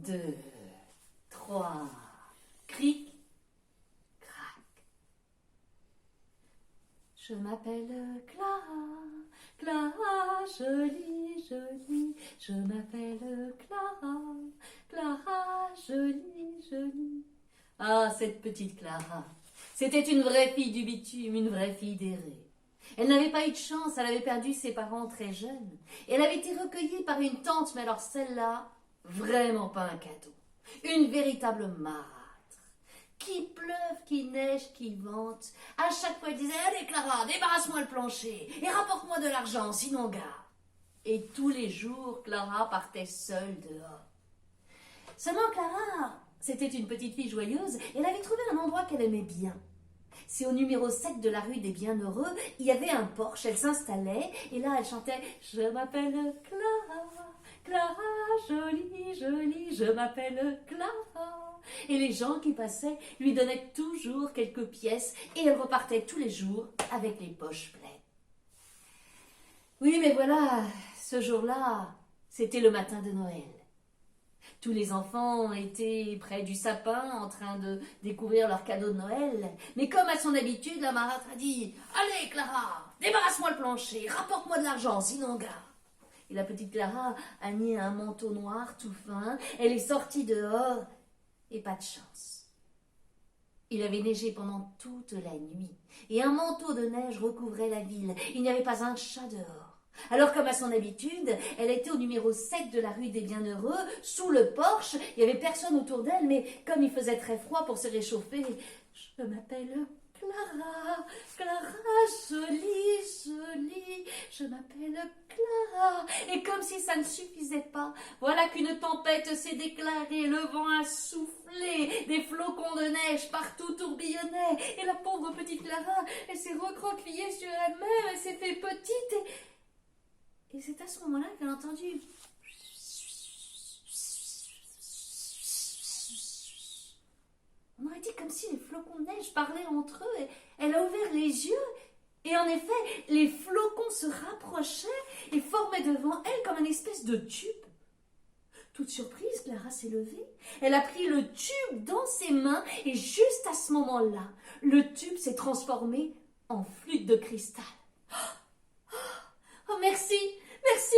2, 3, cric, crac. Je m'appelle Clara, Clara, jolie, jolie. Je m'appelle Clara, Clara, jolie, jolie. Ah, cette petite Clara, c'était une vraie fille du bitume, une vraie fille d'Héré. Elle n'avait pas eu de chance, elle avait perdu ses parents très jeunes. Et elle avait été recueillie par une tante, mais alors celle-là, vraiment pas un cadeau. Une véritable marâtre. Qui pleuve, qui neige, qui vente. À chaque fois, elle disait « Allez Clara, débarrasse-moi le plancher et rapporte-moi de l'argent, sinon gare !» Et tous les jours, Clara partait seule dehors. Seulement Clara, c'était une petite fille joyeuse et elle avait trouvé un endroit qu'elle aimait bien. C'est au numéro 7 de la rue des Bienheureux, il y avait un porche, elle s'installait et là elle chantait « Je m'appelle Clara, Clara, jolie, jolie, je m'appelle Clara ». Et les gens qui passaient lui donnaient toujours quelques pièces et elle repartait tous les jours avec les poches pleines. Oui, mais voilà, ce jour-là, c'était le matin de Noël. Tous les enfants étaient près du sapin en train de découvrir leurs cadeaux de Noël. Mais comme à son habitude, la marâtre a dit « Allez Clara, débarrasse-moi le plancher, rapporte-moi de l'argent, sinon gare !» Et la petite Clara a mis un manteau noir tout fin. Elle est sortie dehors et pas de chance. Il avait neigé pendant toute la nuit et un manteau de neige recouvrait la ville. Il n'y avait pas un chat dehors. Alors, comme à son habitude, elle était au numéro 7 de la rue des Bienheureux, sous le porche. Il n'y avait personne autour d'elle, mais comme il faisait très froid pour se réchauffer, « Je m'appelle Clara, Clara, jolie, jolie, je m'appelle Clara. » Et comme si ça ne suffisait pas, voilà qu'une tempête s'est déclarée, le vent a soufflé, des flocons de neige partout tourbillonnaient, et la pauvre petite Clara, elle s'est recroquevillée sur elle-même, elle s'est fait petite, et c'est à ce moment-là qu'elle a entendu. On aurait dit comme si les flocons de neige parlaient entre eux. Et elle a ouvert les yeux et en effet, les flocons se rapprochaient et formaient devant elle comme une espèce de tube. Toute surprise, Clara s'est levée. Elle a pris le tube dans ses mains et juste à ce moment-là, le tube s'est transformé en flûte de cristal. Oh, merci, merci,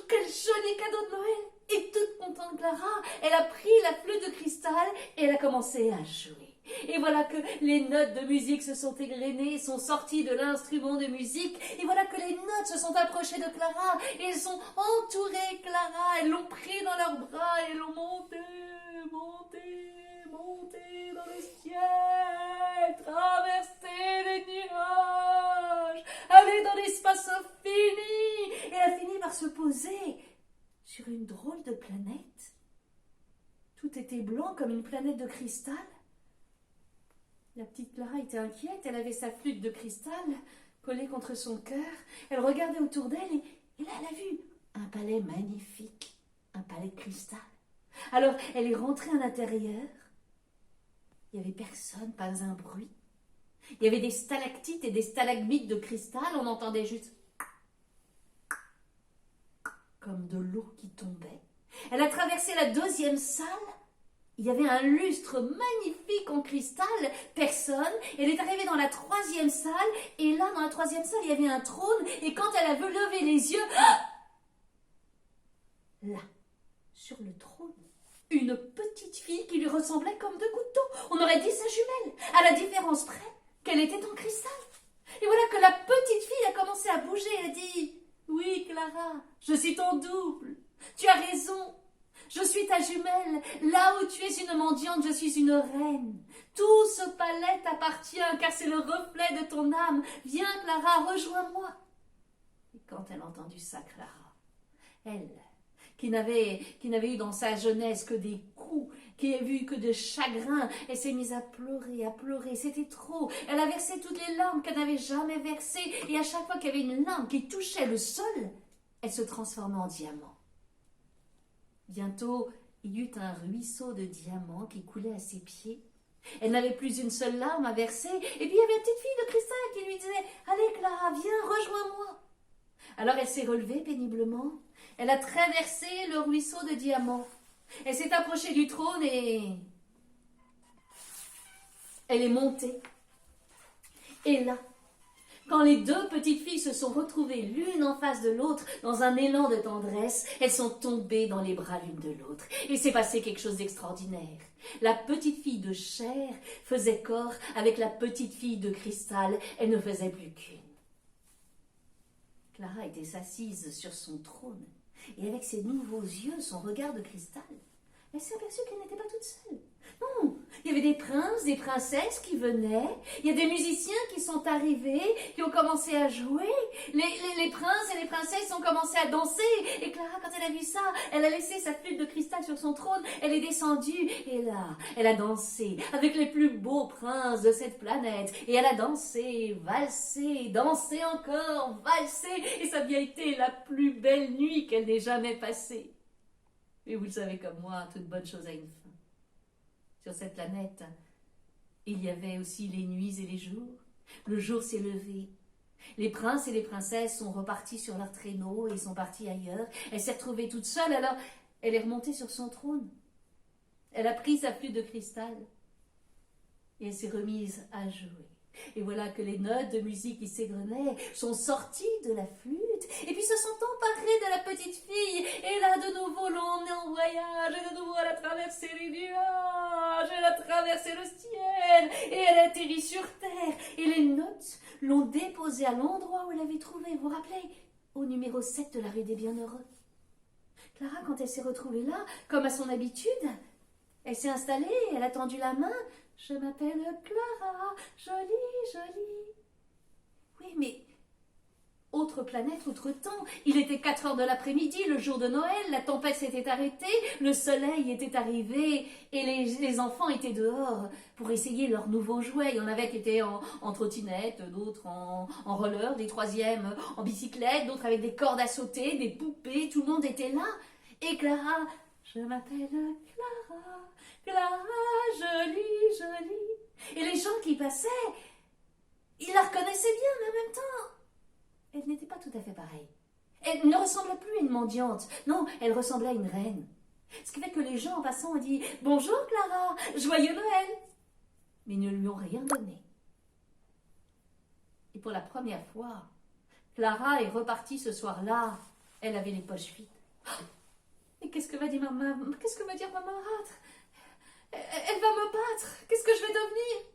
quel joli cadeau de Noël. Et toute contente Clara, elle a pris la flûte de cristal et elle a commencé à jouer. Et voilà que les notes de musique se sont égrenées, sont sorties de l'instrument de musique. Et voilà que les notes se sont approchées de Clara et elles ont entouré Clara. Elles l'ont pris dans leurs bras et elles l'ont montée, montée, montée dans le ciel, traversé les nuages, aller dans l'espace infini. Et elle a fini par se poser sur une drôle de planète. Tout était blanc comme une planète de cristal. La petite Clara était inquiète, elle avait sa flûte de cristal collée contre son cœur. Elle regardait autour d'elle et là elle a vu un palais magnifique, un palais de cristal. Alors elle est rentrée à l'intérieur. Il n'y avait personne, pas un bruit. Il y avait des stalactites et des stalagmites de cristal, on entendait juste comme de l'eau qui tombait. Elle a traversé la deuxième salle. Il y avait un lustre magnifique en cristal, personne. Elle est arrivée dans la troisième salle, et là, dans la troisième salle, il y avait un trône, et quand elle a levé les yeux, là, sur le trône, une petite fille qui lui ressemblait comme deux gouttes d'eau. On aurait dit sa jumelle, à la différence près qu'elle était en cristal. Et voilà que la petite fille a commencé à bouger, elle a dit « Oui, Clara, je suis ton double, tu as raison. Je suis ta jumelle, là où tu es une mendiante, je suis une reine. Tout ce palais t'appartient, car c'est le reflet de ton âme. Viens, Clara, rejoins-moi. » Et quand elle a entendu ça, Clara, elle, qui n'avait eu dans sa jeunesse que des coups, qui n'a vu que de chagrin, elle s'est mise à pleurer, c'était trop. Elle a versé toutes les larmes qu'elle n'avait jamais versées, et à chaque fois qu'il y avait une larme qui touchait le sol, elle se transformait en diamant. Bientôt, il y eut un ruisseau de diamants qui coulait à ses pieds. Elle n'avait plus une seule larme à verser. Et puis, il y avait une petite fille de cristal qui lui disait « Allez, Clara, viens, rejoins-moi » Alors, elle s'est relevée péniblement. Elle a traversé le ruisseau de diamants. Elle s'est approchée du trône et elle est montée. Et là, quand les deux petites filles se sont retrouvées l'une en face de l'autre dans un élan de tendresse, elles sont tombées dans les bras l'une de l'autre. Et s'est passé quelque chose d'extraordinaire. La petite fille de chair faisait corps avec la petite fille de cristal. Elle ne faisait plus qu'une. Clara était assise sur son trône. Et avec ses nouveaux yeux, son regard de cristal, elle s'est aperçue qu'elle n'était pas toute seule. Non, il y avait des princes, des princesses qui venaient, il y a des musiciens qui sont arrivés, qui ont commencé à jouer, les princes et les princesses ont commencé à danser, et Clara, quand elle a vu ça, elle a laissé sa flûte de cristal sur son trône, elle est descendue, et là, elle a dansé avec les plus beaux princes de cette planète, et elle a dansé, valsé, dansé encore, valsé, et ça a bien été la plus belle nuit qu'elle n'ait jamais passée. Et vous le savez comme moi, toute bonne chose a une fin. Sur cette planète, il y avait aussi les nuits et les jours. Le jour s'est levé. Les princes et les princesses sont repartis sur leur traîneau et sont partis ailleurs. Elle s'est retrouvée toute seule, alors elle est remontée sur son trône. Elle a pris sa flûte de cristal et elle s'est remise à jouer. Et voilà que les notes de musique qui s'égrenaient sont sorties de la flûte et puis se sont emparées de la petite fille. Et là, de nouveau, l'on est en voyage et de nouveau, elle a traversé les nuages, elle a traversé le ciel et elle a atterri sur terre. Et les notes l'ont déposée à l'endroit où elle avait trouvé, vous vous rappelez, au numéro 7 de la rue des Bienheureux. Clara, quand elle s'est retrouvée là, comme à son habitude, elle s'est installée, elle a tendu la main. Je m'appelle Clara, jolie, jolie. Oui, mais autre planète, autre temps. Il était 4 heures de l'après-midi, le jour de Noël, la tempête s'était arrêtée, le soleil était arrivé et les enfants étaient dehors pour essayer leurs nouveaux jouets. Il y en avait qui étaient en trottinette, d'autres en roller, des troisièmes en bicyclette, d'autres avec des cordes à sauter, des poupées, tout le monde était là. Et Clara, je m'appelle Clara, Clara, jolie, jolie. Et les gens qui passaient, ils la reconnaissaient bien, mais en même temps, elle n'était pas tout à fait pareille. Elle ne ressemblait plus à une mendiante. Non, elle ressemblait à une reine. Ce qui fait que les gens en passant ont dit « Bonjour Clara, joyeux Noël !» Mais ils ne lui ont rien donné. Et pour la première fois, Clara est repartie ce soir-là. Elle avait les poches vides. Et qu'est-ce que va dire ma marâtre? Elle va me battre. Qu'est-ce que je vais devenir?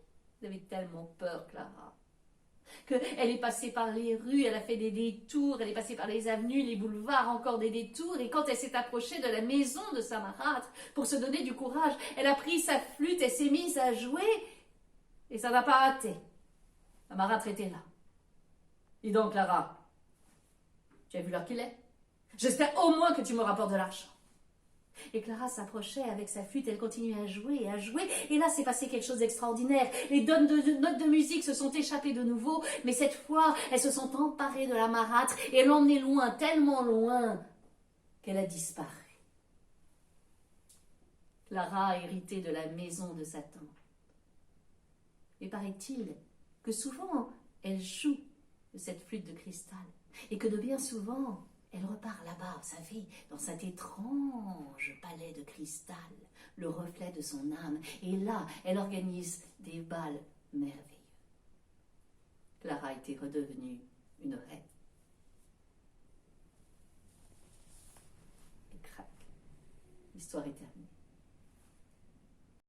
Elle avait tellement peur, Clara, qu'elle est passée par les rues, elle a fait des détours, elle est passée par les avenues, les boulevards, encore des détours, et quand elle s'est approchée de la maison de sa marâtre, pour se donner du courage, elle a pris sa flûte, elle s'est mise à jouer, et ça n'a pas raté. La marâtre était là. Dis donc, Clara, tu as vu l'heure qu'il est? J'espère au moins que tu me rapportes de l'argent. Et Clara s'approchait avec sa flûte, elle continuait à jouer, et là s'est passé quelque chose d'extraordinaire. Les notes de musique se sont échappées de nouveau, mais cette fois, elles se sont emparées de la marâtre et l'ont emmenée loin, tellement loin, qu'elle a disparu. Clara a hérité de la maison de sa tante. Et paraît-il que souvent, elle joue de cette flûte de cristal, et que de bien souvent, elle repart là-bas, vous savez, dans cet étrange palais de cristal, le reflet de son âme. Et là, elle organise des bals merveilleux. Clara était redevenue une reine. Et crac, l'histoire est terminée.